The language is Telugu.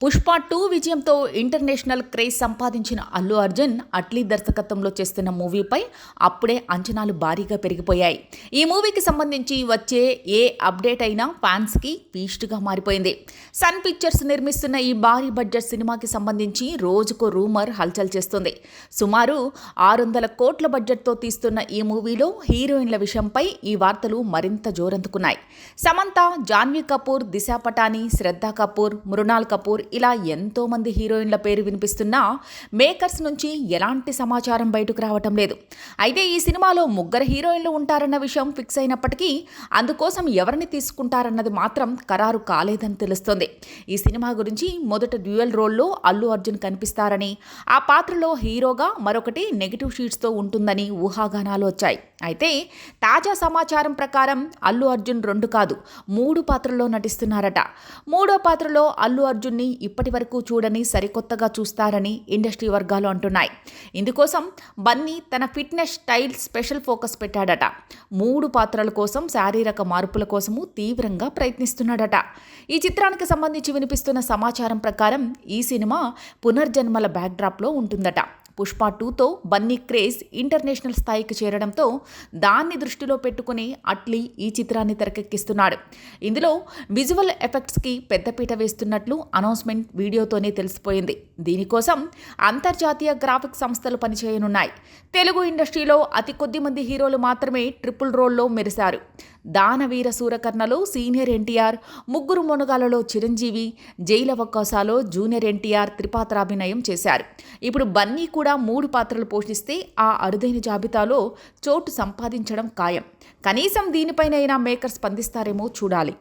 పుష్ప 2 విజయంతో ఇంటర్నేషనల్ క్రేజ్ సంపాదించిన అల్లు అర్జున్ అట్లీ దర్శకత్వంలో చేస్తున్న మూవీపై అప్పుడే అంచనాలు భారీగా పెరిగిపోయాయి. ఈ మూవీకి సంబంధించి వచ్చే ఏ అప్డేట్ అయినా ఫ్యాన్స్కి ఫీస్ట్గా మారిపోయింది. సన్ పిక్చర్స్ నిర్మిస్తున్న ఈ భారీ బడ్జెట్ సినిమాకి సంబంధించి రోజుకో రూమర్ హల్చల్ చేస్తుంది. సుమారు 600 కోట్ల బడ్జెట్తో తీస్తున్న ఈ మూవీలో హీరోయిన్ల విషయంపై ఈ వార్తలు మరింత జోరందుకున్నాయి. సమంత, జాన్వీ కపూర్, దిశా పటాని, శ్రద్ధా కపూర్, మృణాల్ కపూర్ ఇలా ఎంతో మంది హీరోయిన్ల పేరు వినిపిస్తున్నా మేకర్స్ నుంచి ఎలాంటి సమాచారం బయటకు రావటం లేదు. అయితే ఈ సినిమాలో 3 హీరోయిన్లు ఉంటారన్న విషయం ఫిక్స్ అయినప్పటికీ అందుకోసం ఎవరిని తీసుకుంటారన్నది మాత్రం ఖరారు కాలేదని తెలుస్తోంది. ఈ సినిమా గురించి మొదట డ్యూయల్ రోల్లో అల్లు అర్జున్ కనిపిస్తారని, ఆ పాత్రలో హీరోగా మరొకటి నెగిటివ్ షీట్స్తో ఉంటుందని ఊహాగానాలు వచ్చాయి. అయితే తాజా సమాచారం ప్రకారం అల్లు అర్జున్ 2 కాదు 3 పాత్రల్లో నటిస్తున్నారట. 3వ పాత్రలో అల్లు అర్జున్ని ఇప్పటి వరకు చూడని సరికొత్తగా చూస్తారని ఇండస్ట్రీ వర్గాలు అంటున్నాయి. ఇందుకోసం బన్నీ తన ఫిట్నెస్ స్టైల్ స్పెషల్ ఫోకస్ పెట్టాడట. 3 పాత్రల కోసం శారీరక మార్పుల కోసము తీవ్రంగా ప్రయత్నిస్తున్నాడట. ఈ చిత్రానికి సంబంధించి వినిపిస్తున్న సమాచారం ప్రకారం ఈ సినిమా పునర్జన్మల బ్యాక్డ్రాప్లో ఉంటుందట. పుష్ప 2తో బన్నీ క్రేజ్ ఇంటర్నేషనల్ స్థాయికి చేరడంతో దాన్ని దృష్టిలో పెట్టుకుని అట్లీ ఈ చిత్రాన్ని తెరకెక్కిస్తున్నాడు. ఇందులో విజువల్ ఎఫెక్ట్స్కి పెద్దపీట వేస్తున్నట్లు అనౌన్స్మెంట్ వీడియోతోనే తెలిసిపోయింది. దీనికోసం అంతర్జాతీయ గ్రాఫిక్స్ సంస్థలు పనిచేయనున్నాయి. తెలుగు ఇండస్ట్రీలో అతి కొద్ది మంది హీరోలు మాత్రమే ట్రిపుల్ రోల్లో మెరిశారు. దానవీర సూరకర్ణలో సీనియర్ ఎన్టీఆర్, ముగ్గురు మొనగాలలో చిరంజీవి, జైలవకాశాలో జూనియర్ ఎన్టీఆర్ త్రిపాత్రాభినయం చేశారు. ఇప్పుడు బన్నీ కూడా 3 పాత్రలు పోషిస్తే ఆ అరుదైన జాబితాలో చోటు సంపాదించడం ఖాయం. కనీసం దీనిపైనైనా మేకర్స్ స్పందిస్తారేమో చూడాలి.